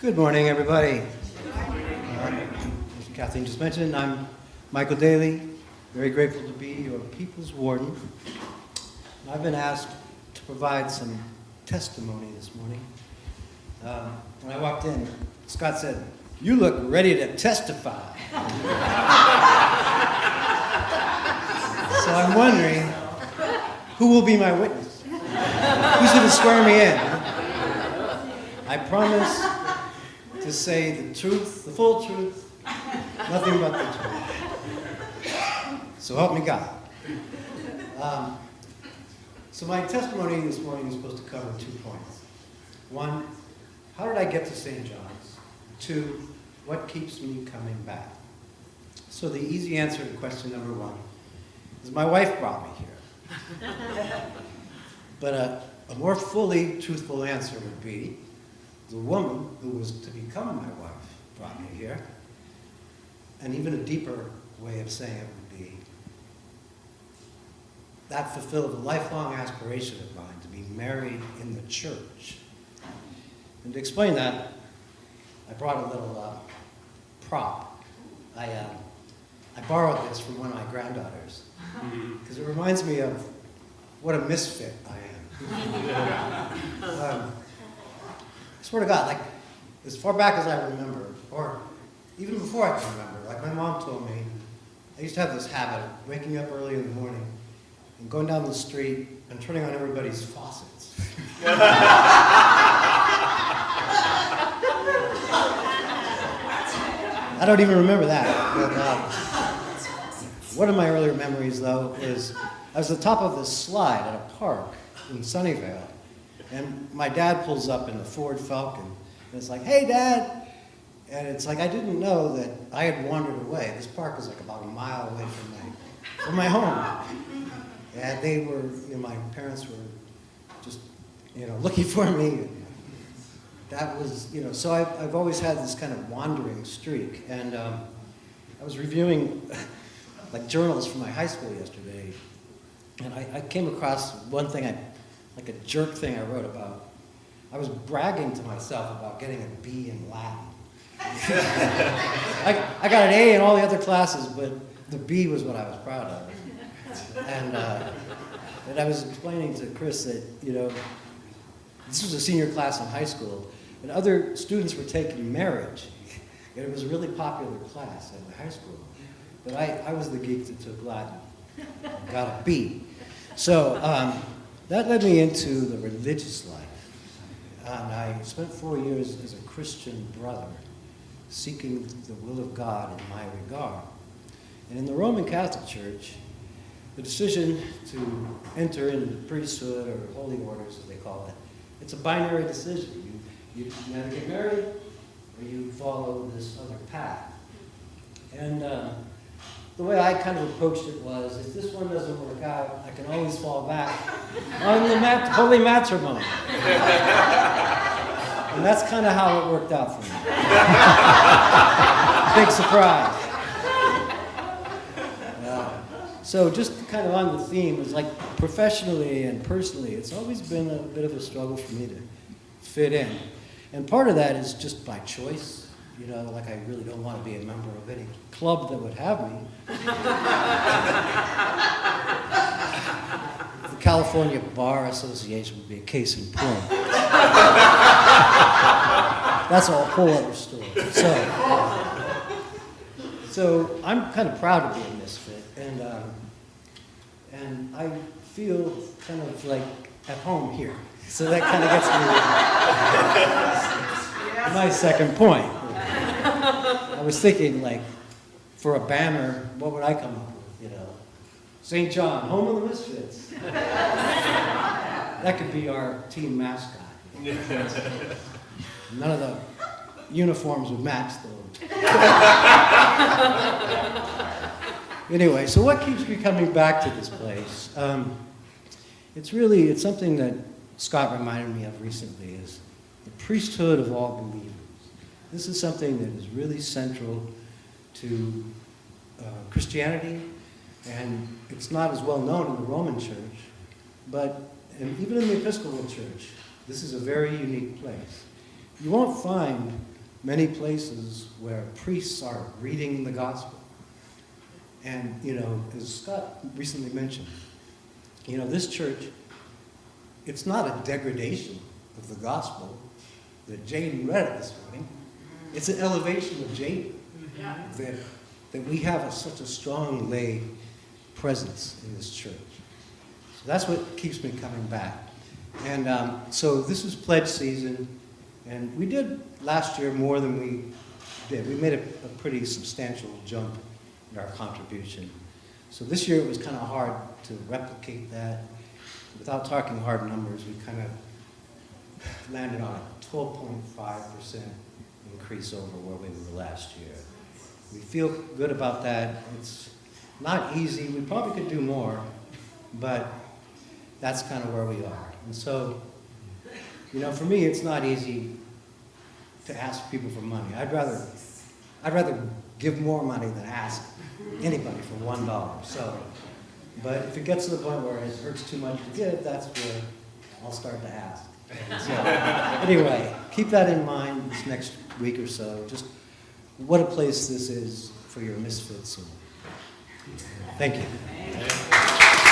Good morning, everybody. As Kathleen just mentioned, I'm Michael Daly. Very grateful to be your People's Warden. And I've been asked to provide some testimony this morning. When I walked in, Scott said, "You look ready to testify." So I'm wondering, who will be my witness? Who's going to swear me in? I promise to say the truth, the full truth, nothing but the truth. So help me God. So my testimony this morning is supposed to cover 2 points. 1, how did I get to St. John's? 2, what keeps me coming back? So the easy answer to question number 1 is my wife brought me here. But a more fully truthful answer would be the woman who was to become my wife brought me here. And even a deeper way of saying it would be that fulfilled a lifelong aspiration of mine to be married in the church. And to explain that, I brought a little prop. I borrowed this from one of my granddaughters because it reminds me of what a misfit I am. I swear to God, like, as far back as I remember, or even before I can remember, like my mom told me, I used to have this habit of waking up early in the morning and going down the street and turning on everybody's faucets. I don't even remember that. But, one of my earlier memories, though, is I was at the top of this slide at a park in Sunnyvale. And my dad pulls up in the Ford Falcon, and it's like, "Hey, Dad!" And it's like, I didn't know that I had wandered away. This park was like about a mile away from my home. And they were, my parents were just, looking for me. And that was, so I've always had this kind of wandering streak. And I was reviewing, like, journals from my high school yesterday, and I came across one thing like a jerk thing I wrote about. I was bragging to myself about getting a B in Latin. I got an A in all the other classes, but the B was what I was proud of. And I was explaining to Chris that, this was a senior class in high school, and other students were taking marriage. And it was a really popular class at my high school. But I was the geek that took Latin. Got a B. So, that led me into the religious life. And I spent 4 years as a Christian brother, seeking the will of God in my regard. And in the Roman Catholic Church, the decision to enter into the priesthood, or holy orders as they call it, it's a binary decision. You either get married or you follow this other path. And the way I kind of approached it was, if this one doesn't work out, I can always fall back on the holy matrimony. And that's kind of how it worked out for me. Big surprise. So just kind of on the theme, is like professionally and personally, it's always been a bit of a struggle for me to fit in. And part of that is just by choice. Like I really don't want to be a member of any club that would have me. The California Bar Association would be a case in point. That's a whole other story. So I'm kind of proud to be a misfit, and I feel kind of like at home here. So that kind of gets me to my second point. I was thinking, like, for a banner, what would I come up with, St. John, home of the misfits. That could be our team mascot. None of the uniforms would match, though. Anyway, so what keeps me coming back to this place? It's something that Scott reminded me of recently, is the priesthood of all believers. This is something that is really central to Christianity, and it's not as well known in the Roman Church, but even in the Episcopal Church, this is a very unique place. you won't find many places where priests are reading the gospel. And, you know, as Scott recently mentioned, you know, this church, it's not a degradation of the gospel that Jaden read it this morning. It's an elevation of Jaden. That we have such a strong lay presence in this church. So that's what keeps me coming back. And so this is pledge season, and we did last year more than we did. We made a pretty substantial jump in our contribution. So this year it was kind of hard to replicate that. Without talking hard numbers, we kind of landed on a 12.5% increase over where we were last year. We feel good about that. It's not easy. We probably could do more, but that's kind of where we are. And so, you know, for me, it's not easy to ask people for money. I'd rather give more money than ask anybody for $1. So, but if it gets to the point where it hurts too much to give, that's where I'll start to ask. So, anyway, keep that in mind this next week or so. Just what a place this is for your misfits. Thank you.